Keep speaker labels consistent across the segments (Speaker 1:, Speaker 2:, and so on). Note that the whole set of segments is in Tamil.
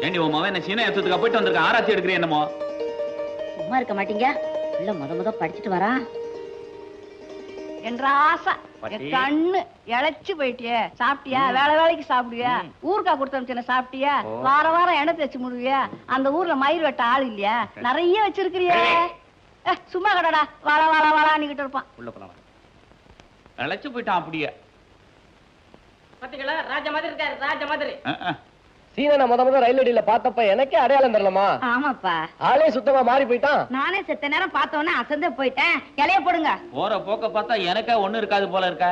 Speaker 1: ஏண்டி உன் மகன் என்ன சீன ஏத்துறதுக்கு போயிட்டு வந்திருக்க, ஆராய்ச்சி எடுக்கிறேன் என்னமோ?
Speaker 2: சும்மா இருக்க மாட்டீங்க, இல்ல முத படிச்சுட்டு வரா.
Speaker 3: என்ற ஆசை கண்ணு இழைச்சு போயிட்டிய. சாப்பிட்டியா? வேலைக்கு சாப்பிடுவியா? ஊருக்கா கொடுத்த சாப்பிட்டியா? வாரம் எண்ணெய் தேய்ச்சி முடுவியா? அந்த ஊர்ல மயிர் வெட்ட ஆள் இல்லையா? நிறைய வச்சிருக்கிறிய. சும்மா கடடா, வாழான்னுகிட்டு இருப்பான்.
Speaker 1: உள்ள போலாம், இழைச்சு போயிட்டான் அப்படியே.
Speaker 4: பாத்தீங்களா, ராஜ மாதிரி இருக்காரு, ராஜ மாதிரி.
Speaker 5: சீன முத ரயில் அடியில பார்த்தப்ப எனக்கே அடையாளம் தெரியலமா.
Speaker 2: ஆமாப்பா,
Speaker 5: ஆளே சுத்தமா மாறி போயிட்டான்.
Speaker 2: நானே செத்த நேரம் பார்த்தோன்னே அசந்தே போயிட்டேன். இலைய போடுங்க.
Speaker 1: போற போக்க பார்த்தா எனக்கே ஒண்ணு இருக்காது போல இருக்க.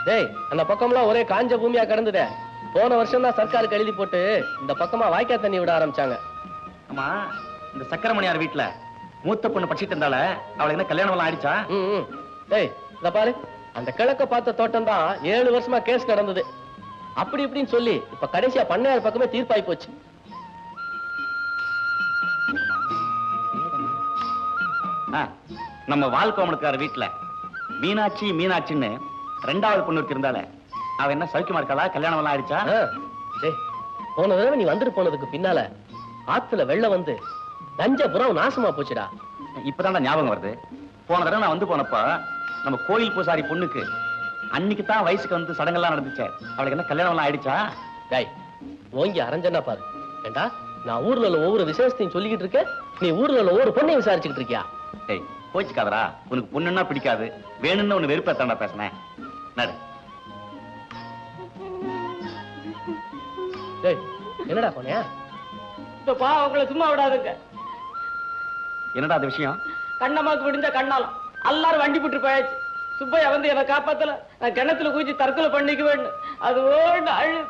Speaker 5: டேய், அந்த பக்கம்லாம் ஒரே காஞ்ச பூமியா கிடந்ததே. போன வருஷம் தான் சர்க்காருக்கு எழுதி போட்டு இந்த பக்கமா வாய்க்கா தண்ணி விட ஆரம்பிச்சாங்க.
Speaker 6: ஆமா, இந்த சக்கரமணியார் வீட்டுல மூத்த பொண்ணு படிச்சிட்டு இருந்தால, அவளுக்கு என்ன கல்யாணம் எல்லாம் ஆயிடுச்சா?
Speaker 5: டேய், இத பாரு, அந்த கிழக்க பார்த்த தோட்டம் தான் 7 வருஷமா கேஸ் நடந்தது. அப்படி இப்படின்னு சொல்லி இப்ப கடைசியா பண்ணையார் பக்கமே தீர்ப்பாய் போச்சு.
Speaker 6: நம்ம வாழ்க்கோமனுக்கார வீட்டுல மீனாட்சின்னு 2வது பொண்ணு இருந்தால, அவ என்ன சௌக்கியமா இருக்காளா? கல்யாணம் எல்லாம் ஆயிடுச்சா?
Speaker 5: டேய், போன தடவை நீ வந்துட்டு போனதுக்கு பின்னால ஆத்துல வெள்ளம் வந்து தஞ்சபுரம் நாசமா போச்சுடா.
Speaker 6: இப்பதான் ஞாபகம் வருது. போன தடவை நான் வந்து போனப்ப நம்ம கோயில் பூசாரி பொண்ணுக்கு அன்னைக்கு தான் வயசுக்கு வந்து சடங்கெல்லாம் நடந்துச்சு. அவளுக்கு என்ன கல்யாணம் எல்லாம் ஆயிடுச்சா?
Speaker 5: டேய், ஓங்கி அரஞ்சனா பாரு. ஏண்டா, நான் ஊர்ல உள்ள ஒவ்வொரு விசேஷத்தையும் சொல்லிக்கிட்டு இருக்க, நீ ஊர்ல உள்ள ஒவ்வொரு பொண்ணையும் விசாரிச்சுக்கிட்டு இருக்கியா?
Speaker 6: டேய், கோச்சுக்காதரா. உனக்கு பொண்ணுன்னா பிடிக்காது, வேணும்னு ஒண்ணு வெறுப்பேத்தாண்டா பேசினேன். நடு.
Speaker 5: டேய், என்னடா போனியா?
Speaker 4: இந்த பாவங்களை சும்மா விடாதுங்க.
Speaker 6: என்னடா அது விஷயம்?
Speaker 4: கண்ணம்மாக்கு விடுஞ்ச கண்ணாலும் எல்லாரும் வண்டி போட்டு போயாச்சு. சுப்பையா வந்து என்னை காப்பாத்தல. நான் கிணத்துல குதிச்சு தற்கொலை பண்ணிக்க வேண்டும். அது ஓடு அழுது.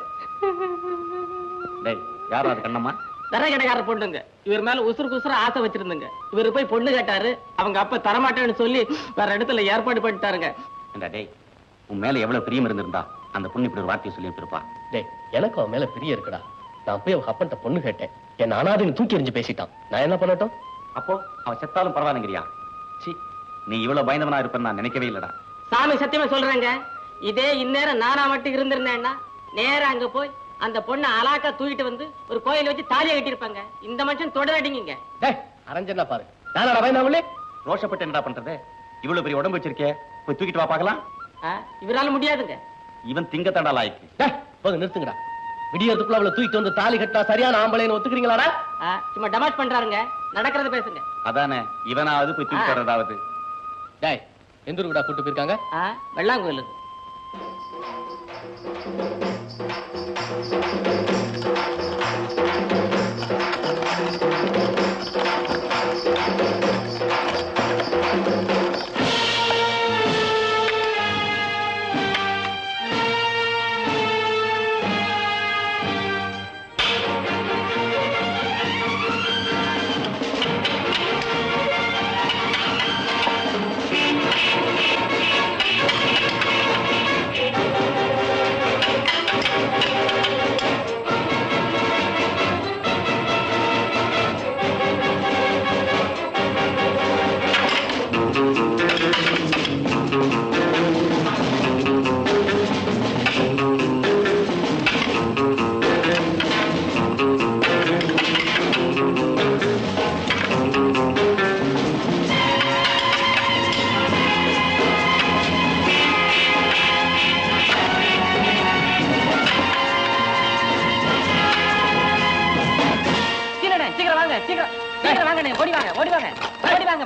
Speaker 6: டேய், யாரும் அது கண்ணம்மா?
Speaker 4: தரகடைக்கார பொண்ணுங்க. இவர் மேல உசுறு ஆசை வச்சிருந்துங்க. இவரு போய் பொண்ணு கேட்டாரு. அவங்க அப்ப தரமாட்டேன்னு சொல்லி வேற இடத்துல ஏற்பாடு பண்ணிட்டாருங்க.
Speaker 6: டேய், உன் மேல எவ்வளவு பிரியம் இருந்திருந்தா அந்த பொண்ணு இப்படி ஒரு வார்த்தையை சொல்லி இருப்பா.
Speaker 5: டேய், எனக்கு அவன் மேல பிரியம் இருக்குடா. நான் போய் அவன் அப்பன்ட்ட பொண்ணு கேட்டேன். என் அனாதைன்னு தூக்கி எறிஞ்சு பேசிட்டான். நான் என்ன பண்ணட்டும்?
Speaker 6: அப்போ அவன் செத்தாலும் பரவாயில்லைங்கிறியா? சி, நீ இவ்வளவு பயந்தவனா இருப்பேன்னு நான் நினைக்கவே இல்லடா.
Speaker 4: சாமி சத்தியமா சொல்றேங்க, இதே இந்நேரம் நானா மட்டும் இருந்திருந்தேன்னா நேரா அங்க போய் அந்த பொண்ணை அலாக்கா தூக்கிட்டு வந்து ஒரு கோயில வச்சு தாலியை கட்டிருப்பாங்க. இந்த மனுஷன் தொடரடிங்க.
Speaker 5: டேய், அரஞ்சனா பாரு. நானடா பயந்தாமலே.
Speaker 6: ரோஷப்பட்டு என்னடா பண்றது? இவ்வளவு பெரிய உடம்பு வச்சிருக்கே, போய் தூக்கிட்டு வா பார்க்கலாம்.
Speaker 4: இவரால முடியாதுங்க.
Speaker 6: இவன் திங்கத்தாண்டா லாய்க்கு.
Speaker 5: டேய், போங்க, நிறுத்துங்கடா. விடியறதுக்குள்ள அவளை தூக்கிட்டு வந்து தாலி கட்டா சரியான ஆம்பளைன்னு ஒத்துக்கிறீங்களாடா?
Speaker 4: சும்மா டமாஷ் பண்றாருங்க. நடக்கிறது பேசுங்க.
Speaker 6: அதானே, இவனாவது போய் தூக்கி வர்றதாவது.
Speaker 5: டேய், எந்த ஊருடா கூட்டு போயிருக்காங்க?
Speaker 4: வெள்ளாங்கோயிலுக்கு.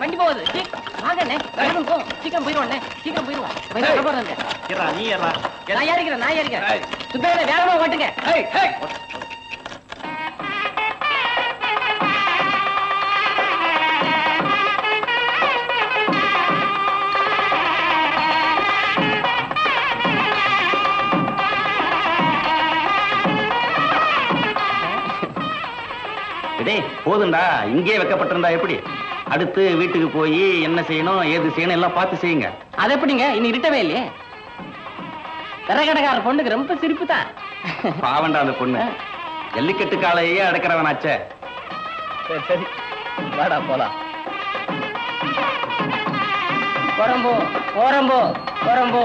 Speaker 4: வண்டி போகுது. வாங்கண்ணே, சீக்கிரம் போயிருவோண்ணே. சீக்கிரம் போயிருவோம். நான் ஏறிக்கிறேன். சுப்பையா வேகமா ஓட்டுங்க.
Speaker 6: போதுண்டா, இங்கே வைக்கப்பட்டிருந்தா எப்படி? அடுத்து வீட்டுக்கு போய் என்ன செய்யணும், ஏது செய்யணும் எல்லாம் பார்த்து செய்யுங்க.
Speaker 4: அது எப்படிங்க, இன்னும் இருட்டவே இல்லையே. தரகடைக்கார பொண்ணுக்கு ரொம்ப சிரிப்பு தான்.
Speaker 6: பாவண்டா அந்த பொண்ணு, ஜல்லிக்கட்டு காலையே அடக்கிறவனாச்சே.
Speaker 5: சரி, வாடா போலாம்.
Speaker 4: ஓரம்போ ஓரம்போ ஓரம்போ